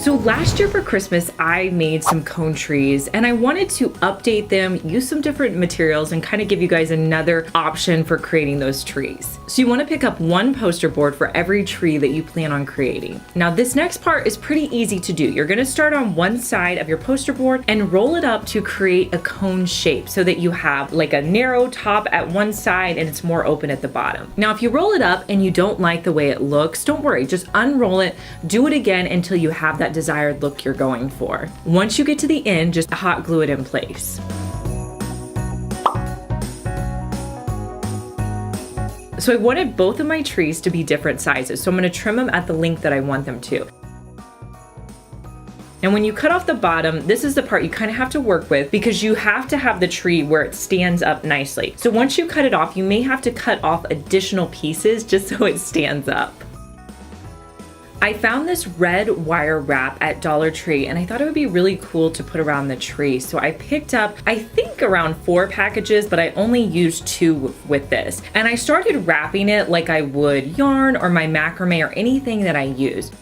So last year for Christmas, I made some cone trees and I wanted to update them, use some different materials, and kind of give you guys another option for creating those trees. So you want to pick up one poster board for every tree that you plan on creating. Now this next part is pretty easy to do. You're going to start on one side of your poster board and roll it up to create a cone shape so that you have like a narrow top at one side and it's more open at the bottom. Now if you roll it up and you don't like the way it looks, don't worry, just unroll it, do it again until you have that desired look you're going for. Once you get to the end, just hot glue it in place. So I wanted both of my trees to be different sizes, so I'm going to trim them at the length that I want them to. And when you cut off the bottom, this is the part you kind of have to work with because you have to have the tree where it stands up nicely. So once you cut it off, you may have to cut off additional pieces just so it stands up. I found this red wire wrap at Dollar Tree and I thought it would be really cool to put around the tree. So I picked up, I think around 4 packages, but I only used 2 with this. And I started wrapping it like I would yarn or my macrame or anything that I use.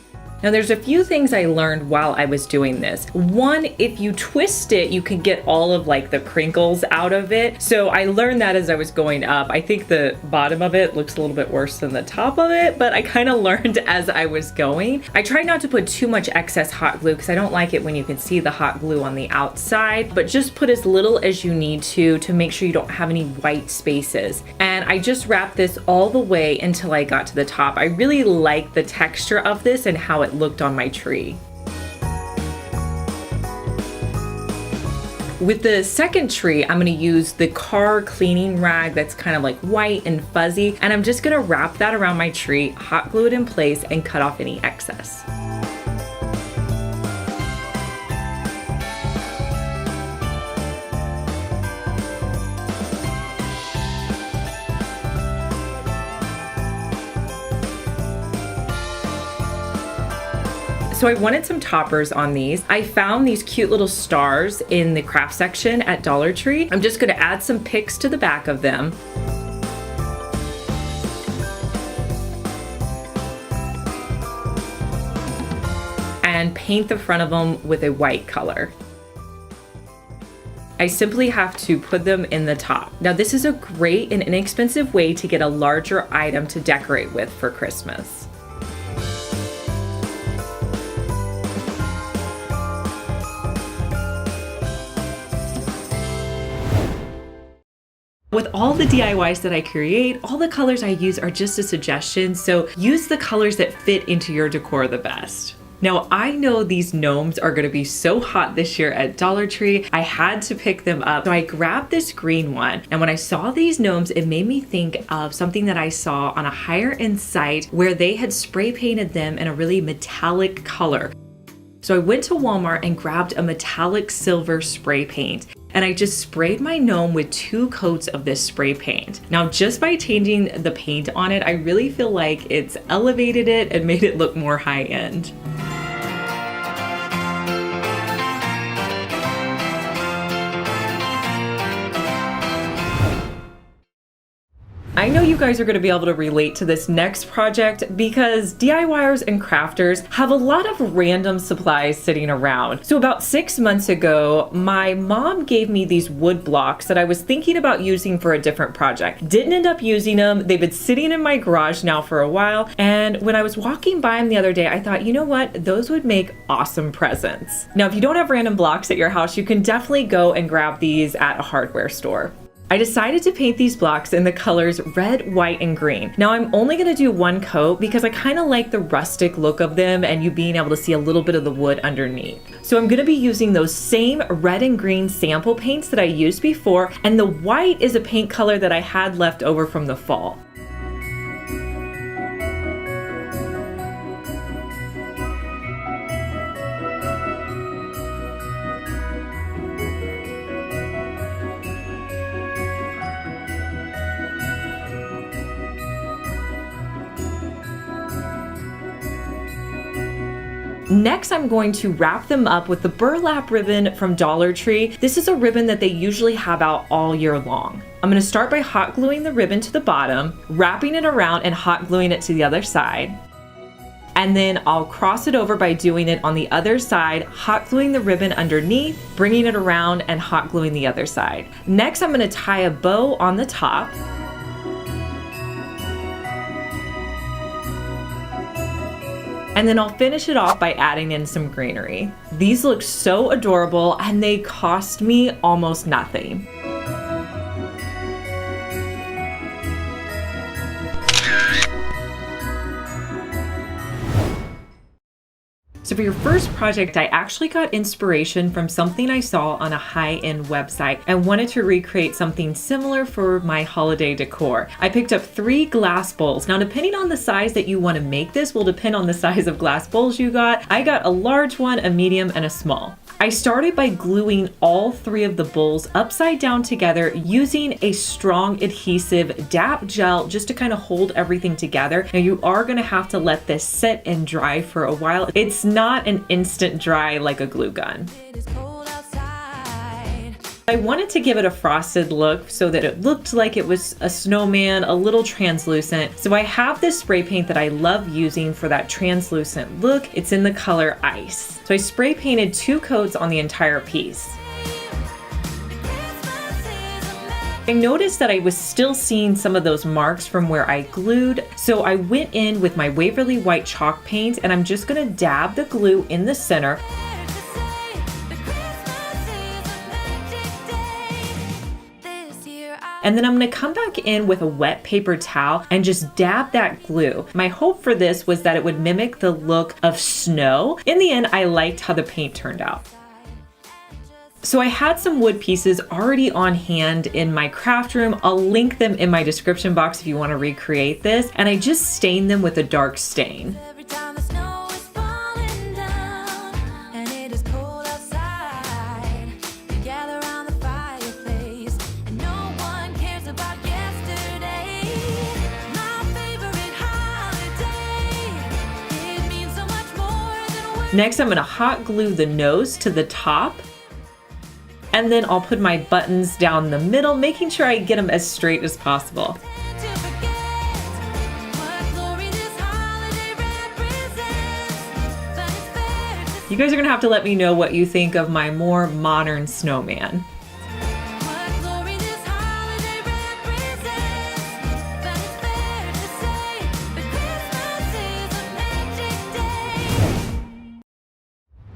Now there's a few things I learned while I was doing this. One, if you twist it, you can get all of like the crinkles out of it. So I learned that as I was going up. I think the bottom of it looks a little bit worse than the top of it, but I kind of learned as I was going. I tried not to put too much excess hot glue because I don't like it when you can see the hot glue on the outside, but just put as little as you need to make sure you don't have any white spaces. And I just wrapped this all the way until I got to the top. I really like the texture of this and how it looked on my tree. With the second tree, I'm gonna use the car cleaning rag that's kind of like white and fuzzy, and I'm just gonna wrap that around my tree, hot glue it in place, and cut off any excess. So I wanted some toppers on these. I found these cute little stars in the craft section at Dollar Tree. I'm just gonna add some picks to the back of them. And paint the front of them with a white color. I simply have to put them in the top. Now this is a great and inexpensive way to get a larger item to decorate with for Christmas. With all the DIYs that I create, all the colors I use are just a suggestion, so use the colors that fit into your decor the best. Now, I know these gnomes are gonna be so hot this year at Dollar Tree. I had to pick them up, so I grabbed this green one. And when I saw these gnomes, it made me think of something that I saw on a higher end site where they had spray painted them in a really metallic color. So I went to Walmart and grabbed a metallic silver spray paint. And I just sprayed my gnome with 2 coats of this spray paint. Now, just by changing the paint on it, I really feel like it's elevated it and made it look more high end. I know you guys are going to be able to relate to this next project because DIYers and crafters have a lot of random supplies sitting around. So about 6 months ago, my mom gave me these wood blocks that I was thinking about using for a different project. Didn't end up using them. They've been sitting in my garage now for a while. And when I was walking by them the other day, I thought, you know what? Those would make awesome presents. Now, if you don't have random blocks at your house, you can definitely go and grab these at a hardware store. I decided to paint these blocks in the colors red, white, and green. Now I'm only gonna do 1 coat because I kind of like the rustic look of them and you being able to see a little bit of the wood underneath. So I'm gonna be using those same red and green sample paints that I used before, and the white is a paint color that I had left over from the fall. Next, I'm going to wrap them up with the burlap ribbon from Dollar Tree. This is a ribbon that they usually have out all year long. I'm going to start by hot gluing the ribbon to the bottom, wrapping it around and hot gluing it to the other side. And then I'll cross it over by doing it on the other side, hot gluing the ribbon underneath, bringing it around and hot gluing the other side. Next, I'm going to tie a bow on the top. And then I'll finish it off by adding in some greenery. These look so adorable and they cost me almost nothing. So for your first project, I actually got inspiration from something I saw on a high-end website and wanted to recreate something similar for my holiday decor. I picked up 3 glass bowls. Now, depending on the size that you want to make this will depend on the size of glass bowls you got. I got a large one, a medium, and a small. I started by gluing all 3 of the bowls upside down together using a strong adhesive DAP gel just to kind of hold everything together. Now you are going to have to let this sit and dry for a while. It's not an instant dry like a glue gun. I wanted to give it a frosted look so that it looked like it was a snowman, a little translucent. So I have this spray paint that I love using for that translucent look. It's in the color Ice. So I spray painted 2 coats on the entire piece. I noticed that I was still seeing some of those marks from where I glued, so I went in with my Waverly White chalk paint and I'm just gonna dab the glue in the center. And then I'm gonna come back in with a wet paper towel and just dab that glue. My hope for this was that it would mimic the look of snow. In the end, I liked how the paint turned out. So I had some wood pieces already on hand in my craft room. I'll link them in my description box if you want to recreate this. And I just stained them with a dark stain. Next, I'm going to hot glue the nose to the top. And then I'll put my buttons down the middle, making sure I get them as straight as possible. You guys are gonna have to let me know what you think of my more modern snowman.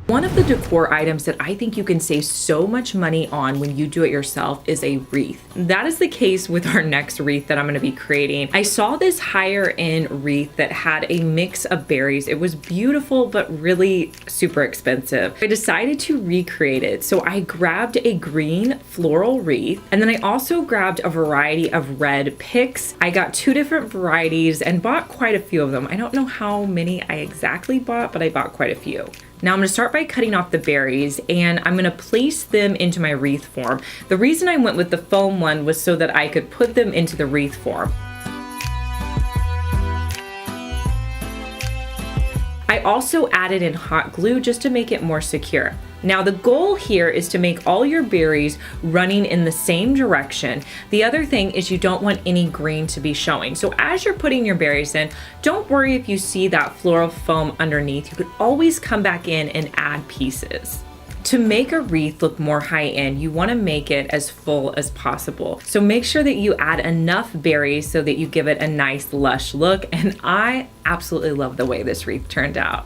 One of the decor items that I think you can save so much money on when you do it yourself is a wreath. That is the case with our next wreath that I'm going to be creating. I saw this higher end wreath that had a mix of berries. It was beautiful, but really super expensive. I decided to recreate it. So I grabbed a green floral wreath, and then I also grabbed a variety of red picks. I got 2 different varieties and bought quite a few of them. I don't know how many I exactly bought, but I bought quite a few. Now I'm going to start by cutting off the berries and I'm going to place them into my wreath form. The reason I went with the foam one was so that I could put them into the wreath form. I also added in hot glue just to make it more secure. Now the goal here is to make all your berries running in the same direction. The other thing is you don't want any green to be showing. So as you're putting your berries in, don't worry if you see that floral foam underneath. You could always come back in and add pieces. To make a wreath look more high-end, you want to make it as full as possible. So make sure that you add enough berries so that you give it a nice lush look. And I absolutely love the way this wreath turned out.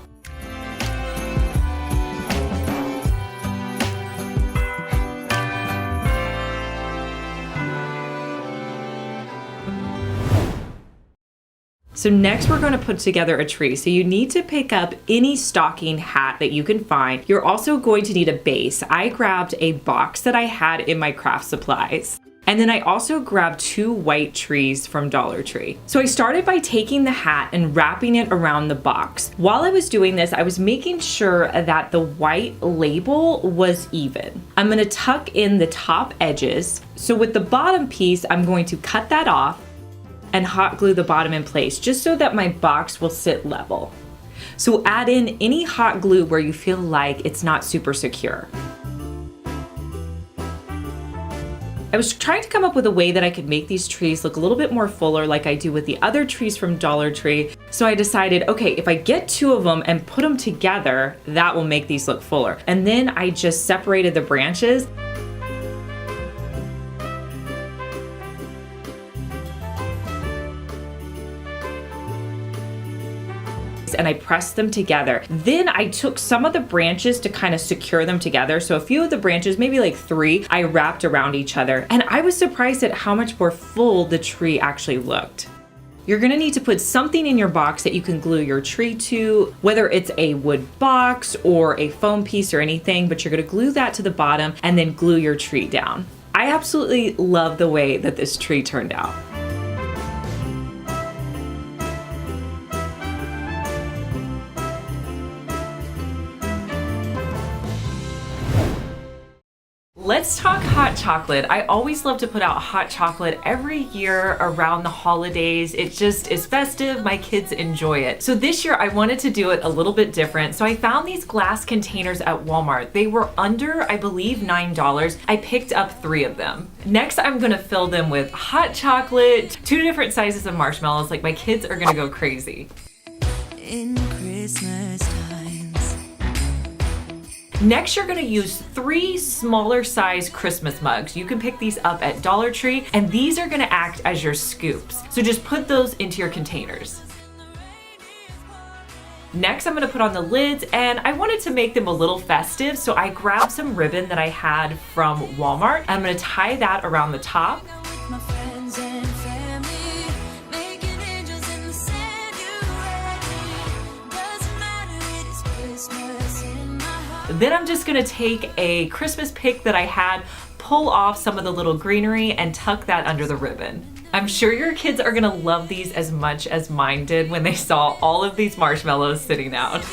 So next we're going to put together a tree. So you need to pick up any stocking hat that you can find. You're also going to need a base. I grabbed a box that I had in my craft supplies. And then I also grabbed 2 white trees from Dollar Tree. So I started by taking the hat and wrapping it around the box. While I was doing this, I was making sure that the white label was even. I'm going to tuck in the top edges. So with the bottom piece, I'm going to cut that off and hot glue the bottom in place just so that my box will sit level. So add in any hot glue where you feel like it's not super secure. I was trying to come up with a way that I could make these trees look a little bit more fuller like I do with the other trees from Dollar Tree. So I decided, okay, if I get 2 of them and put them together, that will make these look fuller. And then I just separated the branches. And I pressed them together. Then I took some of the branches to kind of secure them together. So a few of the branches, maybe like 3, I wrapped around each other. And I was surprised at how much more full the tree actually looked. You're gonna need to put something in your box that you can glue your tree to, whether it's a wood box or a foam piece or anything, but you're gonna glue that to the bottom and then glue your tree down. I absolutely love the way that this tree turned out. Let's talk hot chocolate. I always love to put out hot chocolate every year around the holidays. It just is festive. My kids enjoy it. So this year I wanted to do it a little bit different. So I found these glass containers at Walmart. They were under, I believe, $9. I picked up 3 of them. Next, I'm gonna fill them with hot chocolate, 2 different sizes of marshmallows. Like, my kids are gonna go crazy. In Christmas times. Next, you're gonna use 3 smaller size Christmas mugs. You can pick these up at Dollar Tree, and these are gonna act as your scoops. So just put those into your containers. Next, I'm gonna put on the lids, and I wanted to make them a little festive, so I grabbed some ribbon that I had from Walmart. I'm gonna tie that around the top. Then I'm just gonna take a Christmas pick that I had, pull off some of the little greenery, and tuck that under the ribbon. I'm sure your kids are gonna love these as much as mine did when they saw all of these marshmallows sitting out.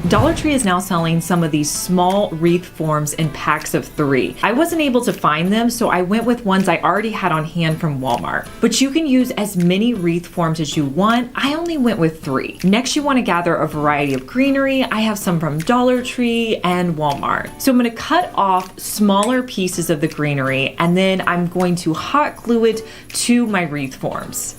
Dollar Tree is now selling some of these small wreath forms in packs of 3. I wasn't able to find them, so I went with ones I already had on hand from Walmart. But you can use as many wreath forms as you want. I only went with 3. Next, you want to gather a variety of greenery. I have some from Dollar Tree and Walmart. So I'm going to cut off smaller pieces of the greenery, and then I'm going to hot glue it to my wreath forms.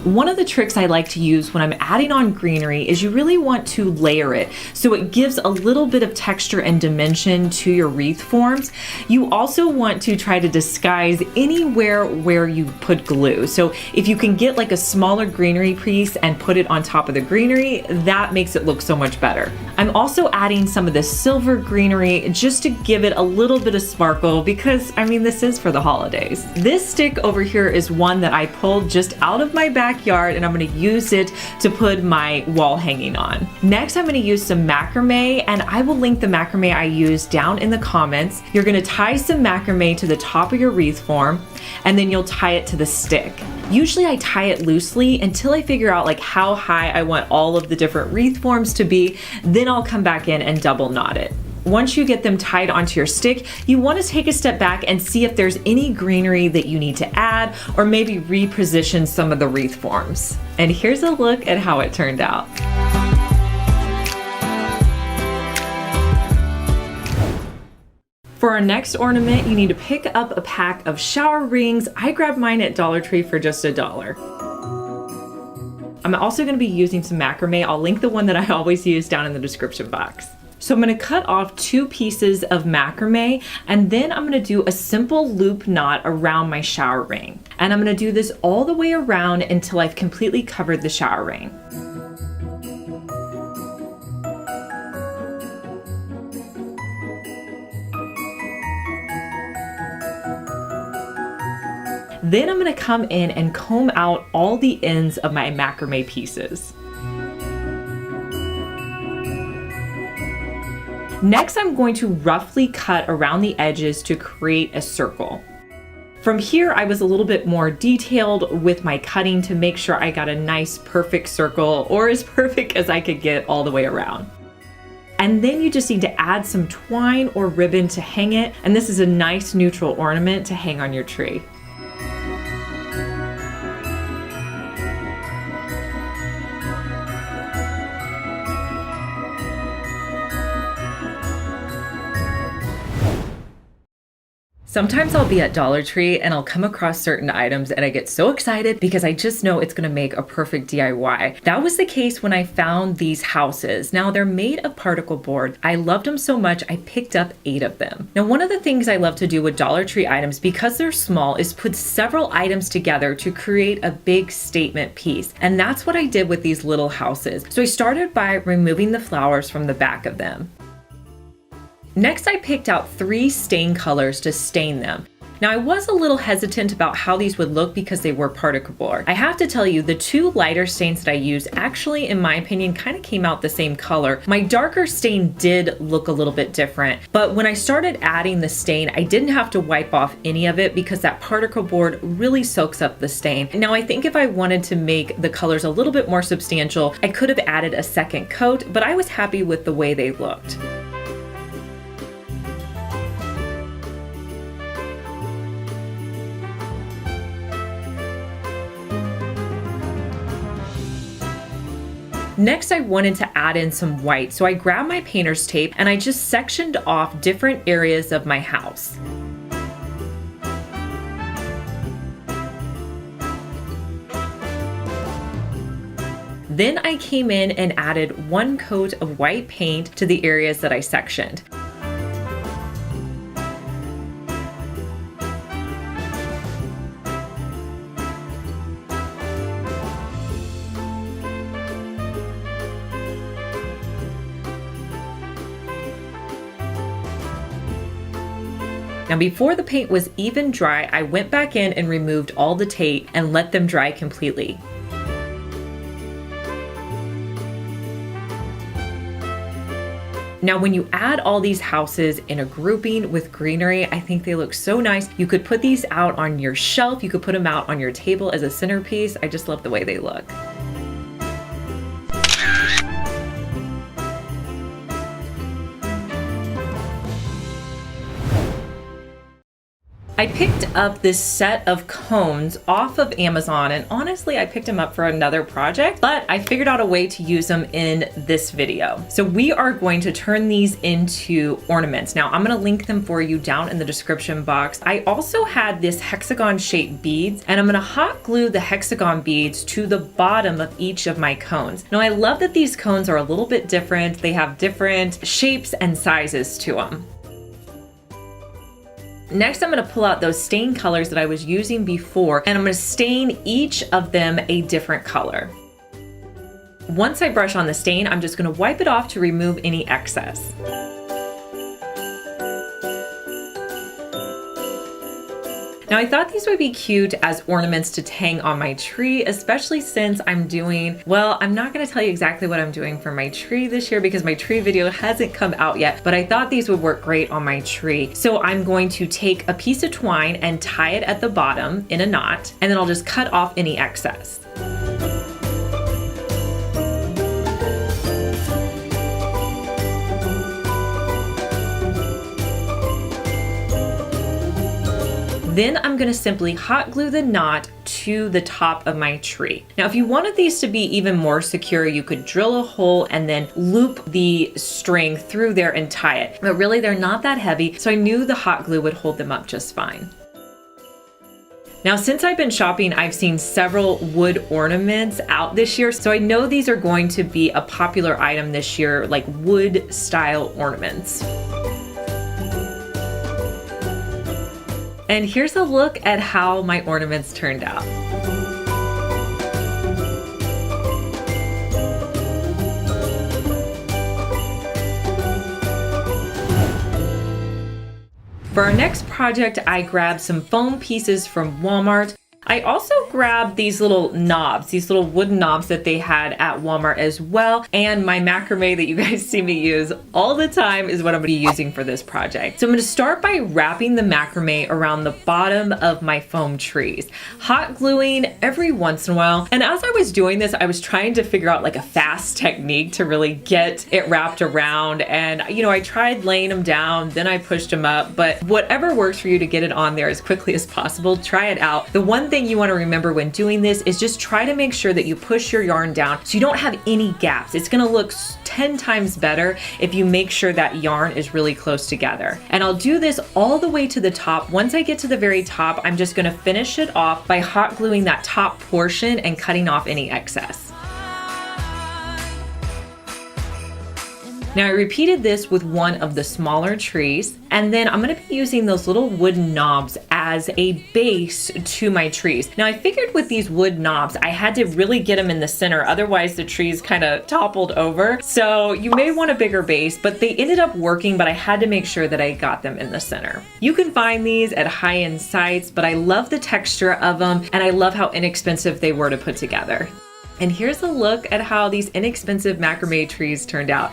One of the tricks I like to use when I'm adding on greenery is you really want to layer it so it gives a little bit of texture and dimension to your wreath forms. You also want to try to disguise anywhere where you put glue. So if you can get like a smaller greenery piece and put it on top of the greenery, that makes it look so much better. I'm also adding some of this silver greenery just to give it a little bit of sparkle because, I mean, this is for the holidays. This stick over here is one that I pulled just out of my backyard, and I'm going to use it to put my wall hanging on. Next, I'm going to use some macrame, and I will link the macrame I used down in the comments. You're going to tie some macrame to the top of your wreath form, and then you'll tie it to the stick. Usually I tie it loosely until I figure out like how high I want all of the different wreath forms to be. Then I'll come back in and double knot it. Once you get them tied onto your stick, you want to take a step back and see if there's any greenery that you need to add or maybe reposition some of the wreath forms. And here's a look at how it turned out. For our next ornament, you need to pick up a pack of shower rings. I grabbed mine at Dollar Tree for just $1. I'm also going to be using some macrame. I'll link the one that I always use down in the description box. So I'm going to cut off 2 pieces of macrame, and then I'm going to do a simple loop knot around my shower ring. And I'm going to do this all the way around until I've completely covered the shower ring. Then I'm going to come in and comb out all the ends of my macrame pieces. Next, I'm going to roughly cut around the edges to create a circle. From here, I was a little bit more detailed with my cutting to make sure I got a nice perfect circle, or as perfect as I could get all the way around. And then you just need to add some twine or ribbon to hang it. And this is a nice neutral ornament to hang on your tree. Sometimes I'll be at Dollar Tree and I'll come across certain items and I get so excited because I just know it's gonna make a perfect DIY. That was the case when I found these houses. Now they're made of particle board. I loved them so much I picked up 8 of them. Now one of the things I love to do with Dollar Tree items, because they're small, is put several items together to create a big statement piece. And that's what I did with these little houses. So I started by removing the flowers from the back of them. Next, I picked out 3 stain colors to stain them. Now, I was a little hesitant about how these would look because they were particle board. I have to tell you, the 2 lighter stains that I used actually, in my opinion, kind of came out the same color. My darker stain did look a little bit different, but when I started adding the stain, I didn't have to wipe off any of it because that particle board really soaks up the stain. Now, I think if I wanted to make the colors a little bit more substantial, I could have added a second coat, but I was happy with the way they looked. Next, I wanted to add in some white, so I grabbed my painter's tape and I just sectioned off different areas of my house. Then I came in and added 1 coat of white paint to the areas that I sectioned. Now before the paint was even dry, I went back in and removed all the tape and let them dry completely. Now when you add all these houses in a grouping with greenery, I think they look so nice. You could put these out on your shelf, you could put them out on your table as a centerpiece. I just love the way they look. I picked up this set of cones off of Amazon, and honestly, I picked them up for another project, but I figured out a way to use them in this video. So we are going to turn these into ornaments. Now I'm gonna link them for you down in the description box. I also had this hexagon shaped beads, and I'm gonna hot glue the hexagon beads to the bottom of each of my cones. Now I love that these cones are a little bit different. They have different shapes and sizes to them. Next, I'm going to pull out those stain colors that I was using before, and I'm going to stain each of them a different color. Once I brush on the stain, I'm just going to wipe it off to remove any excess. Now I thought these would be cute as ornaments to hang on my tree, especially since I'm doing, well, I'm not gonna tell you exactly what I'm doing for my tree this year because my tree video hasn't come out yet, but I thought these would work great on my tree. So I'm going to take a piece of twine and tie it at the bottom in a knot, and then I'll just cut off any excess. Then I'm gonna simply hot glue the knot to the top of my tree. Now, if you wanted these to be even more secure, you could drill a hole and then loop the string through there and tie it. But really, they're not that heavy, so I knew the hot glue would hold them up just fine. Now, since I've been shopping, I've seen several wood ornaments out this year, so I know these are going to be a popular item this year, like wood style ornaments. And here's a look at how my ornaments turned out. For our next project, I grabbed some foam pieces from Walmart. I also grabbed these little knobs, these little wooden knobs that they had at Walmart as well. And my macrame that you guys see me use all the time is what I'm gonna be using for this project. So I'm gonna start by wrapping the macrame around the bottom of my foam trees, hot gluing every once in a while. And as I was doing this, I was trying to figure out like a fast technique to really get it wrapped around. And you know, I tried laying them down, then I pushed them up, but whatever works for you to get it on there as quickly as possible, try it out. The one thing you want to remember when doing this is just try to make sure that you push your yarn down so you don't have any gaps. It's going to look 10 times better if you make sure that yarn is really close together. And I'll do this all the way to the top. Once I get to the very top, I'm just going to finish it off by hot gluing that top portion and cutting off any excess. Now I repeated this with one of the smaller trees, and then I'm gonna be using those little wooden knobs as a base to my trees. Now I figured with these wood knobs, I had to really get them in the center, otherwise the trees kind of toppled over. So you may want a bigger base, but they ended up working, but I had to make sure that I got them in the center. You can find these at high-end sites, but I love the texture of them, and I love how inexpensive they were to put together. And here's a look at how these inexpensive macrame trees turned out.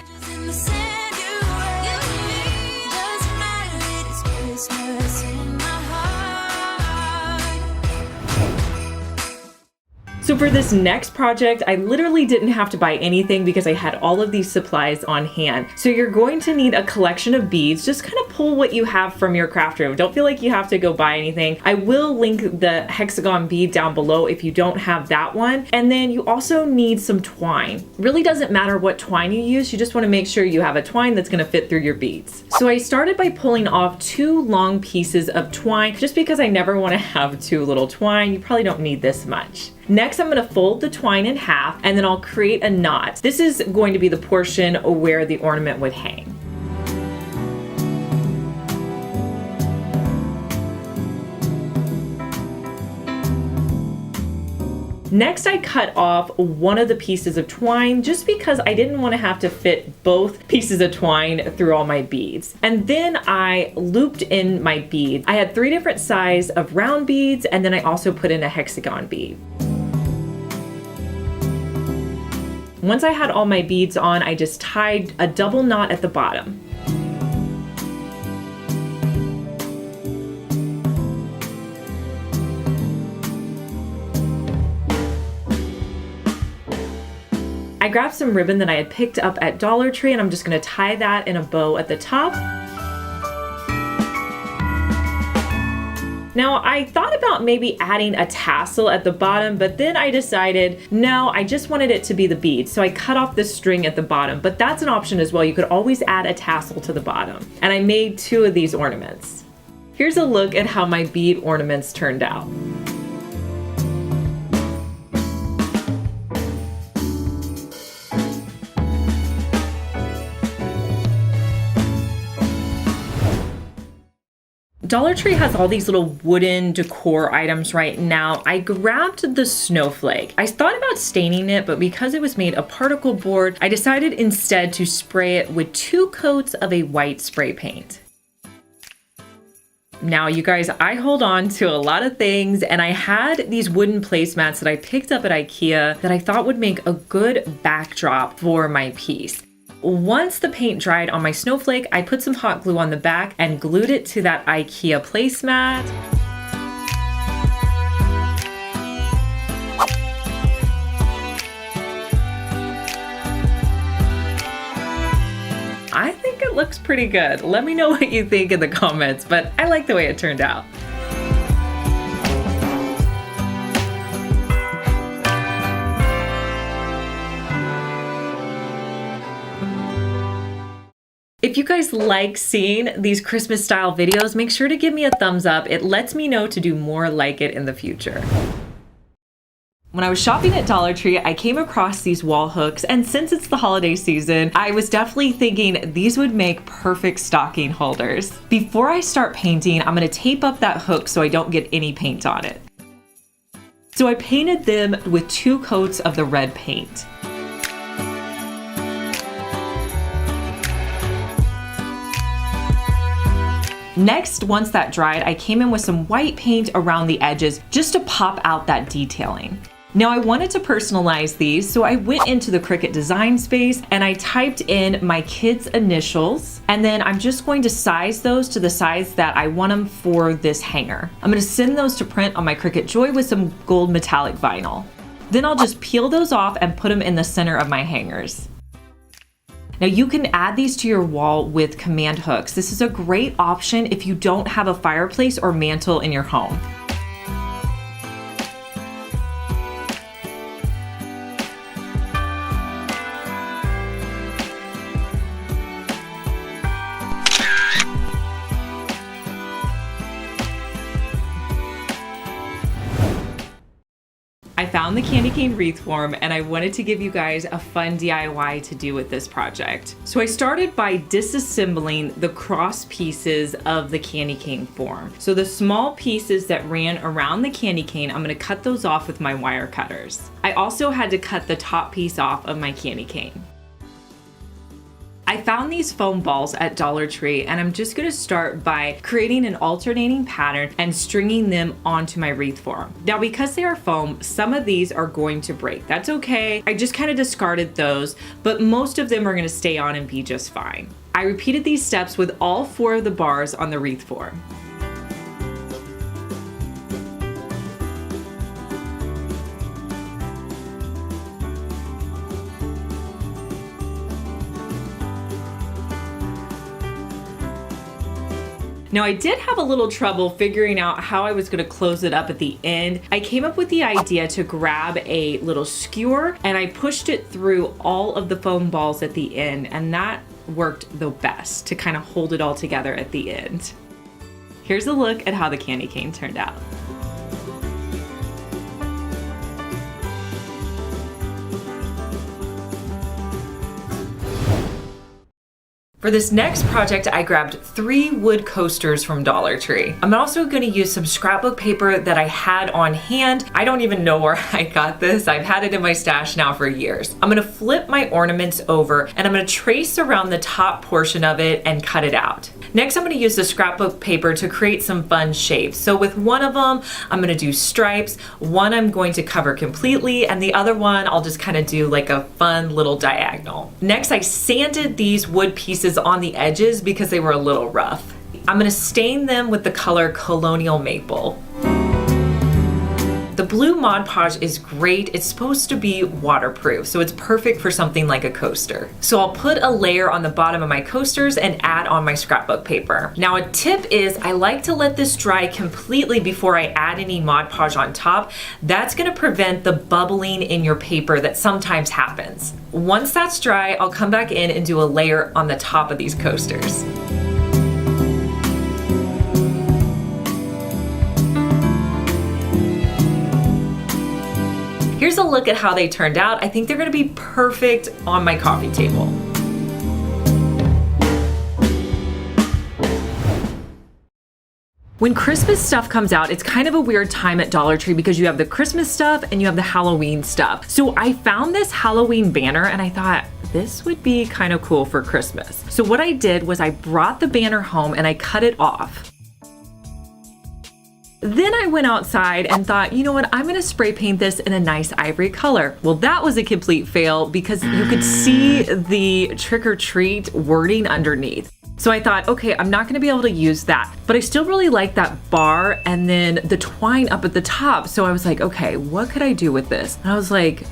So for this next project, I literally didn't have to buy anything because I had all of these supplies on hand. So you're going to need a collection of beads. Just kind of pull what you have from your craft room. Don't feel like you have to go buy anything. I will link the hexagon bead down below if you don't have that one. And then you also need some twine. Really doesn't matter what twine you use. You just want to make sure you have a twine that's going to fit through your beads. So I started by pulling off 2 long pieces of twine just because I never want to have too little twine. You probably don't need this much. Next, I'm going to fold the twine in half and then I'll create a knot. This is going to be the portion where the ornament would hang. Next, I cut off one of the pieces of twine just because I didn't want to have to fit both pieces of twine through all my beads. And then I looped in my bead. I had 3 different sizes of round beads, and then I also put in a hexagon bead. Once I had all my beads on, I just tied a double knot at the bottom. I grabbed some ribbon that I had picked up at Dollar Tree, and I'm just going to tie that in a bow at the top. Now, I thought about maybe adding a tassel at the bottom, but then I decided, no, I just wanted it to be the beads. So I cut off the string at the bottom, but that's an option as well. You could always add a tassel to the bottom. And I made 2 of these ornaments. Here's a look at how my bead ornaments turned out. Dollar Tree has all these little wooden decor items right now. I grabbed the snowflake. I thought about staining it, but because it was made of particle board, I decided instead to spray it with 2 coats of a white spray paint. Now, you guys, I hold on to a lot of things, and I had these wooden placemats that I picked up at IKEA that I thought would make a good backdrop for my piece. Once the paint dried on my snowflake, I put some hot glue on the back and glued it to that IKEA placemat. I think it looks pretty good. Let me know what you think in the comments, but I like the way it turned out. If you guys like seeing these Christmas style videos, make sure to give me a thumbs up. It lets me know to do more like it in the future. When I was shopping at Dollar Tree, I came across these wall hooks, and since it's the holiday season, I was definitely thinking these would make perfect stocking holders. Before I start painting, I'm gonna tape up that hook so I don't get any paint on it. So I painted them with 2 coats of the red paint. Next, once that dried, I came in with some white paint around the edges just to pop out that detailing. Now I wanted to personalize these, so I went into the Cricut design space and I typed in my kids' initials, and then I'm just going to size those to the size that I want them for this hanger. I'm going to send those to print on my Cricut Joy with some gold metallic vinyl. Then I'll just peel those off and put them in the center of my hangers. Now you can add these to your wall with command hooks. This is a great option if you don't have a fireplace or mantle in your home. I found the candy cane wreath form and I wanted to give you guys a fun DIY to do with this project. So I started by disassembling the cross pieces of the candy cane form. So the small pieces that ran around the candy cane, I'm gonna cut those off with my wire cutters. I also had to cut the top piece off of my candy cane. I found these foam balls at Dollar Tree and I'm just gonna start by creating an alternating pattern and stringing them onto my wreath form. Now because they are foam, some of these are going to break. That's okay. I just kind of discarded those, but most of them are gonna stay on and be just fine. I repeated these steps with all 4 of the bars on the wreath form. Now I did have a little trouble figuring out how I was gonna close it up at the end. I came up with the idea to grab a little skewer and I pushed it through all of the foam balls at the end, and that worked the best to kind of hold it all together at the end. Here's a look at how the candy cane turned out. For this next project, I grabbed 3 wood coasters from Dollar Tree. I'm also gonna use some scrapbook paper that I had on hand. I don't even know where I got this. I've had it in my stash now for years. I'm gonna flip my ornaments over and I'm gonna trace around the top portion of it and cut it out. Next, I'm gonna use the scrapbook paper to create some fun shapes. So with one of them, I'm gonna do stripes. One I'm going to cover completely, and the other one I'll just kind of do like a fun little diagonal. Next, I sanded these wood pieces on the edges because they were a little rough. I'm gonna stain them with the color Colonial Maple. The blue Mod Podge is great. It's supposed to be waterproof, so it's perfect for something like a coaster. So I'll put a layer on the bottom of my coasters and add on my scrapbook paper. Now a tip is I like to let this dry completely before I add any Mod Podge on top. That's gonna prevent the bubbling in your paper that sometimes happens. Once that's dry, I'll come back in and do a layer on the top of these coasters. Here's a look at how they turned out. I think they're gonna be perfect on my coffee table. When Christmas stuff comes out, it's kind of a weird time at Dollar Tree because you have the Christmas stuff and you have the Halloween stuff. So I found this Halloween banner and I thought, this would be kind of cool for Christmas. So what I did was I brought the banner home and I cut it off. Then I went outside and thought, you know what, I'm gonna spray paint this in a nice ivory color. Well, that was a complete fail because you could see the trick or treat wording underneath. So I thought, okay, I'm not gonna be able to use that, but I still really like that bar and then the twine up at the top. So I was like, okay, what could I do with this? And I was like,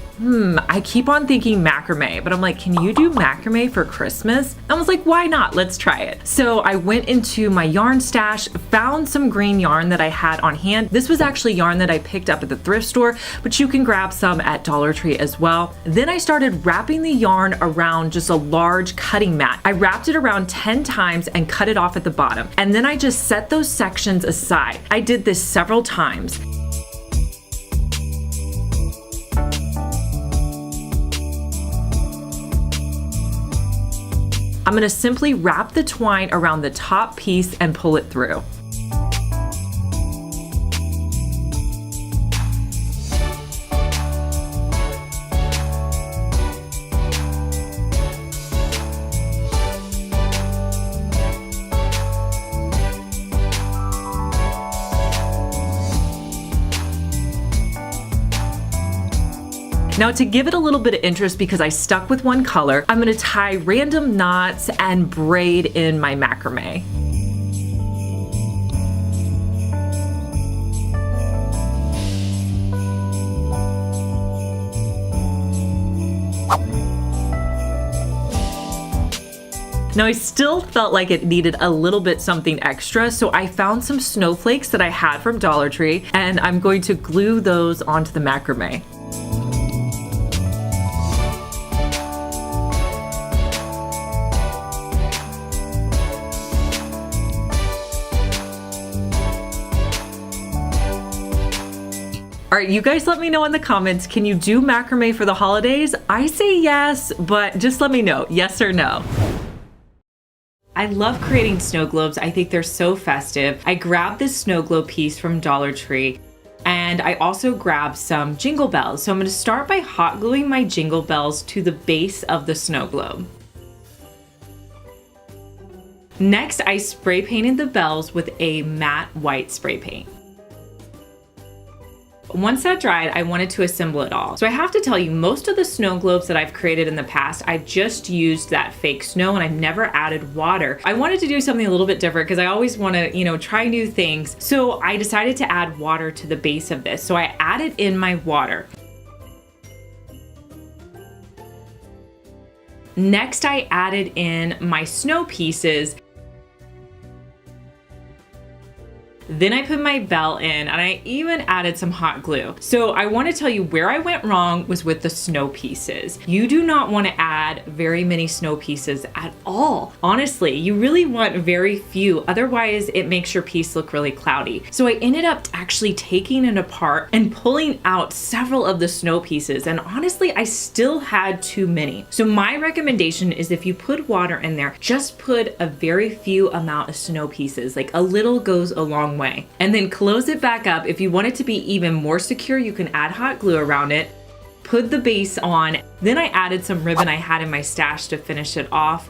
I keep on thinking macrame, but I'm like, can you do macrame for Christmas? I was like, why not? Let's try it. So I went into my yarn stash, found some green yarn that I had on hand. This was actually yarn that I picked up at the thrift store, but you can grab some at Dollar Tree as well. Then I started wrapping the yarn around just a large cutting mat. I wrapped it around 10 times and cut it off at the bottom. And then I just set those sections aside. I did this several times. I'm gonna simply wrap the twine around the top piece and pull it through. Now to give it a little bit of interest, because I stuck with one color, I'm gonna tie random knots and braid in my macrame. Now I still felt like it needed a little bit something extra, so I found some snowflakes that I had from Dollar Tree, and I'm going to glue those onto the macrame. All right, you guys let me know in the comments, can you do macrame for the holidays? I say yes, but just let me know, yes or no. I love creating snow globes. I think they're so festive. I grabbed this snow globe piece from Dollar Tree, and I also grabbed some jingle bells. So I'm gonna start by hot gluing my jingle bells to the base of the snow globe. Next, I spray painted the bells with a matte white spray paint. Once that dried, I wanted to assemble it all. So I have to tell you, most of the snow globes that I've created in the past, I've just used that fake snow and I've never added water. I wanted to do something a little bit different because I always want to, try new things. So I decided to add water to the base of this. So I added in my water. Next, I added in my snow pieces. Then I put my bell in, and I even added some hot glue. So I want to tell you where I went wrong was with the snow pieces. You do not want to add very many snow pieces at all. Honestly, you really want very few, otherwise it makes your piece look really cloudy. So I ended up actually taking it apart and pulling out several of the snow pieces, and honestly, I still had too many. So my recommendation is, if you put water in there, just put a very few amount of snow pieces. Like, a little goes a long way. And then close it back up. If you want it to be even more secure, you can add hot glue around it. Put the base on. Then I added some ribbon I had in my stash to finish it off.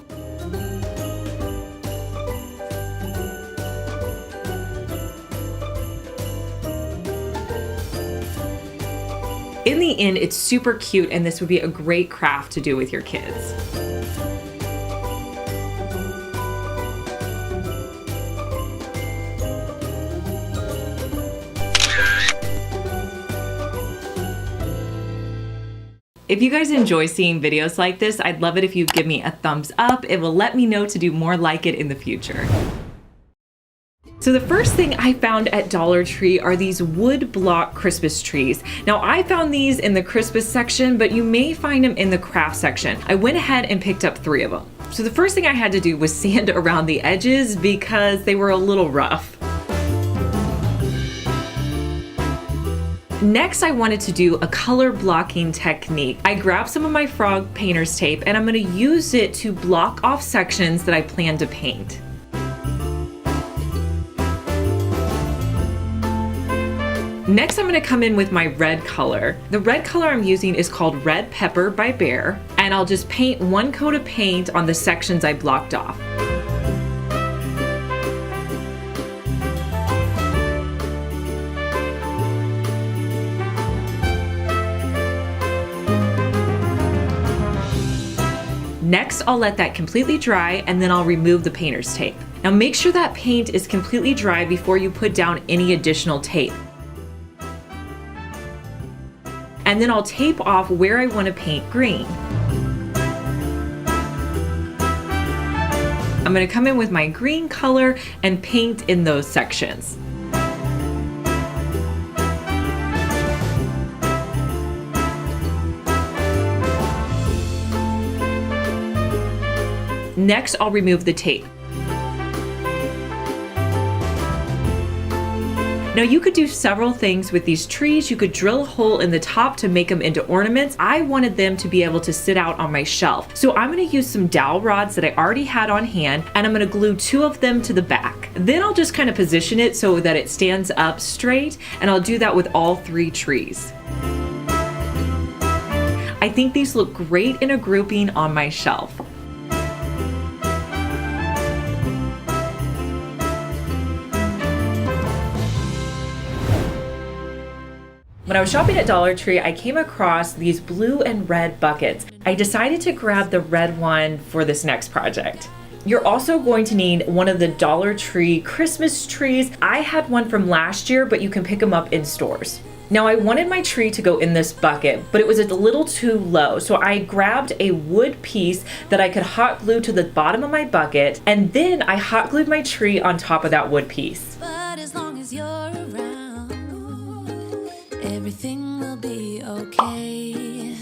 In the end, it's super cute, and this would be a great craft to do with your kids. If you guys enjoy seeing videos like this, I'd love it if you give me a thumbs up. It will let me know to do more like it in the future. So the first thing I found at Dollar Tree are these wood block Christmas trees. Now I found these in the Christmas section, but you may find them in the craft section. I went ahead and picked up 3 of them. So the first thing I had to do was sand around the edges because they were a little rough. Next, I wanted to do a color blocking technique. I grabbed some of my frog painter's tape, and I'm going to use it to block off sections that I plan to paint. Next, I'm going to come in with my red color. The red color I'm using is called Red Pepper by Bear, and I'll just paint 1 coat of paint on the sections I blocked off. Next, I'll let that completely dry, and then I'll remove the painter's tape. Now make sure that paint is completely dry before you put down any additional tape. And then I'll tape off where I want to paint green. I'm going to come in with my green color and paint in those sections. Next, I'll remove the tape. Now you could do several things with these trees. You could drill a hole in the top to make them into ornaments. I wanted them to be able to sit out on my shelf. So I'm going to use some dowel rods that I already had on hand, and I'm going to glue 2 of them to the back. Then I'll just kind of position it so that it stands up straight, and I'll do that with all 3 trees. I think these look great in a grouping on my shelf. When I was shopping at Dollar Tree, I came across these blue and red buckets. I decided to grab the red one for this next project. You're also going to need one of the Dollar Tree Christmas trees. I had one from last year, but you can pick them up in stores. Now I wanted my tree to go in this bucket, but it was a little too low. So I grabbed a wood piece that I could hot glue to the bottom of my bucket, and then I hot glued my tree on top of that wood piece. But as long as you're around, everything will be okay.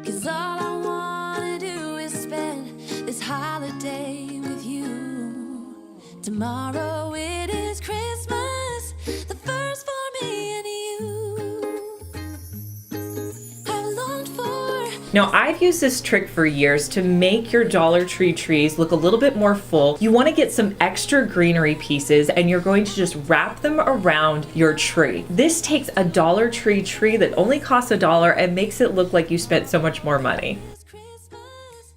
'Cause all I wanna do is spend this holiday with you. Tomorrow it is Christmas, the first for me and you. Now I've used this trick for years to make your Dollar Tree trees look a little bit more full. You want to get some extra greenery pieces and you're going to just wrap them around your tree. This takes a Dollar Tree tree that only costs $1 and makes it look like you spent so much more money.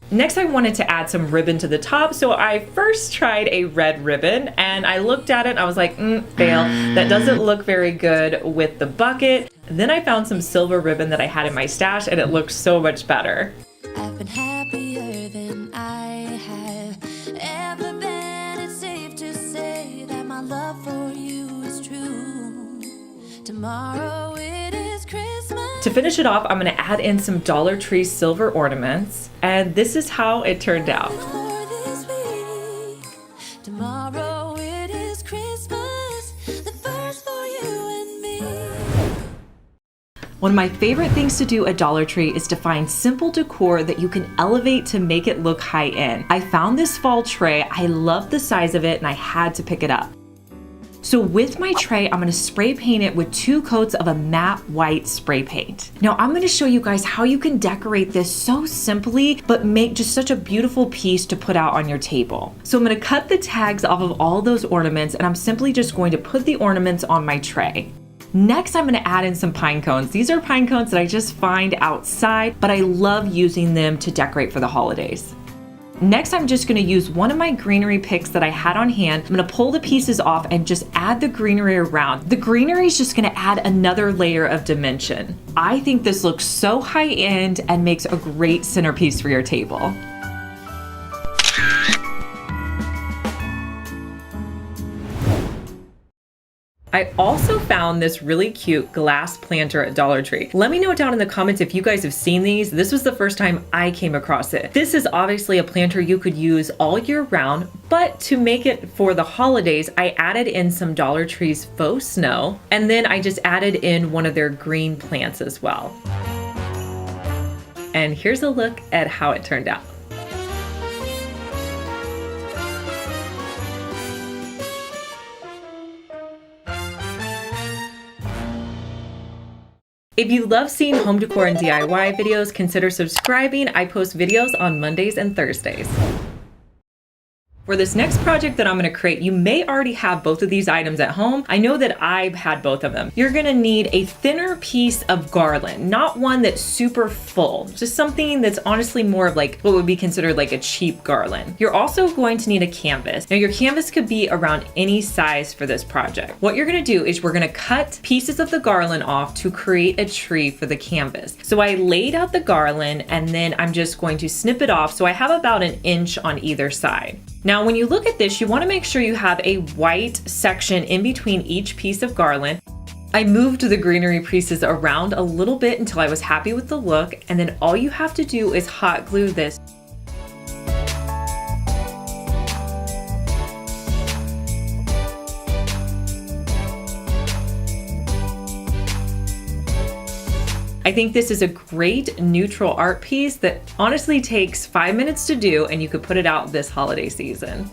Next, I wanted to add some ribbon to the top, so I first tried a red ribbon and I looked at it and I was like, fail. That doesn't look very good with the bucket. Then I found some silver ribbon that I had in my stash and it looked so much better. I've been happier than I have ever been. It's safe to say that my love for you is true. Tomorrow it is Christmas. To finish it off, I'm going to add in some Dollar Tree silver ornaments, and this is how it turned out. Tomorrow it is Christmas, the first for you and me. One of my favorite things to do at Dollar Tree is to find simple decor that you can elevate to make it look high-end. I found this fall tray, I love the size of it, and I had to pick it up. So with my tray, I'm gonna spray paint it with 2 coats of a matte white spray paint. Now I'm gonna show you guys how you can decorate this so simply, but make just such a beautiful piece to put out on your table. So I'm gonna cut the tags off of all those ornaments, and I'm simply just going to put the ornaments on my tray. Next, I'm gonna add in some pine cones. These are pine cones that I just find outside, but I love using them to decorate for the holidays. Next, I'm just gonna use one of my greenery picks that I had on hand. I'm gonna pull the pieces off and just add the greenery around. The greenery is just gonna add another layer of dimension. I think this looks so high-end and makes a great centerpiece for your table. I also found this really cute glass planter at Dollar Tree. Let me know down in the comments if you guys have seen these. This was the first time I came across it. This is obviously a planter you could use all year round, but to make it for the holidays, I added in some Dollar Tree's faux snow, and then I just added in one of their green plants as well. And here's a look at how it turned out. If you love seeing home decor and DIY videos, consider subscribing. I post videos on Mondays and Thursdays. For this next project that I'm gonna create, you may already have both of these items at home. I know that I've had both of them. You're gonna need a thinner piece of garland, not one that's super full, just something that's honestly more of like what would be considered like a cheap garland. You're also going to need a canvas. Now your canvas could be around any size for this project. What you're gonna do is we're gonna cut pieces of the garland off to create a tree for the canvas. So I laid out the garland and then I'm just going to snip it off. So I have about 1 inch on either side. Now, when you look at this, you want to make sure you have a white section in between each piece of garland. I moved the greenery pieces around a little bit until I was happy with the look, and then all you have to do is hot glue this. I think this is a great neutral art piece that honestly takes 5 minutes to do, and you could put it out this holiday season.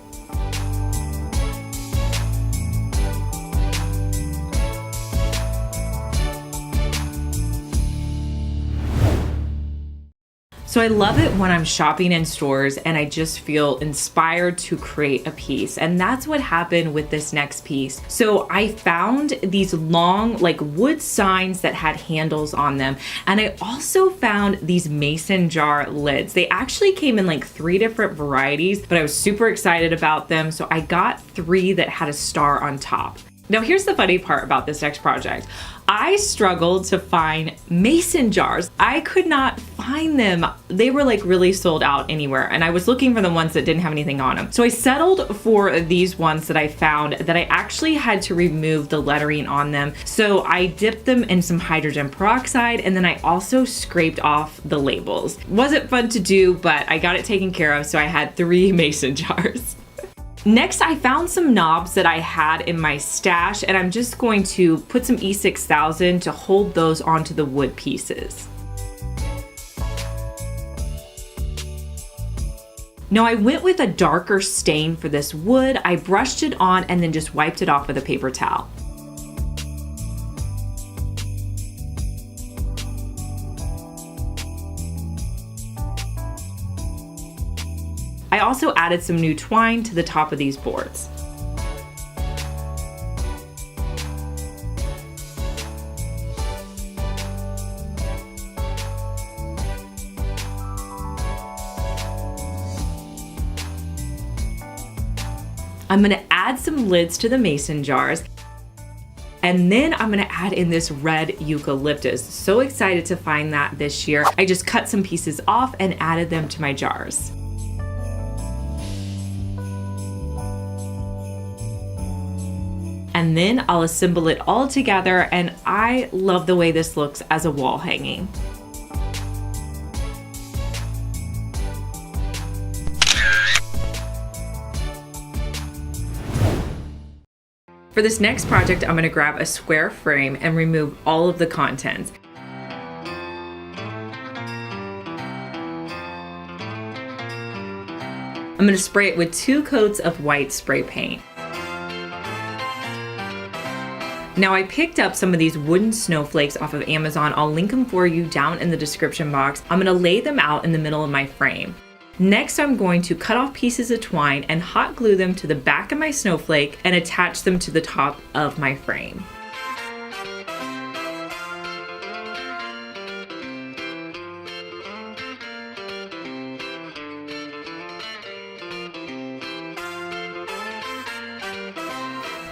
So I love it when I'm shopping in stores and I just feel inspired to create a piece. And that's what happened with this next piece. So I found these long like wood signs that had handles on them. And I also found these mason jar lids. They actually came in like 3 different varieties, but I was super excited about them. So I got 3 that had a star on top. Now here's the funny part about this next project. I struggled to find mason jars. I could not find them. They were like really sold out anywhere, and I was looking for the ones that didn't have anything on them. So I settled for these ones that I found that I actually had to remove the lettering on them. So I dipped them in some hydrogen peroxide, and then I also scraped off the labels. Wasn't fun to do, but I got it taken care of, so I had 3 mason jars. Next, I found some knobs that I had in my stash, and I'm just going to put some E6000 to hold those onto the wood pieces. Now I went with a darker stain for this wood. I brushed it on and then just wiped it off with a paper towel. I also added some new twine to the top of these boards. I'm gonna add some lids to the mason jars, and then I'm gonna add in this red eucalyptus. So excited to find that this year. I just cut some pieces off and added them to my jars. And then I'll assemble it all together, and I love the way this looks as a wall hanging. For this next project, I'm gonna grab a square frame and remove all of the contents. I'm gonna spray it with 2 coats of white spray paint. Now I picked up some of these wooden snowflakes off of Amazon. I'll link them for you down in the description box. I'm gonna lay them out in the middle of my frame. Next, I'm going to cut off pieces of twine and hot glue them to the back of my snowflake and attach them to the top of my frame.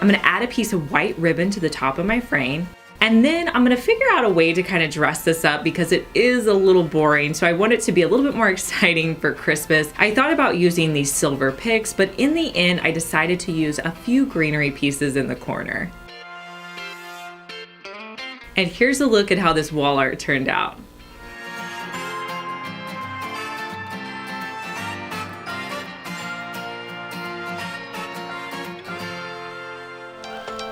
I'm gonna add a piece of white ribbon to the top of my frame. And then I'm gonna figure out a way to kind of dress this up because it is a little boring. So I want it to be a little bit more exciting for Christmas. I thought about using these silver picks, but in the end, I decided to use a few greenery pieces in the corner. And here's a look at how this wall art turned out.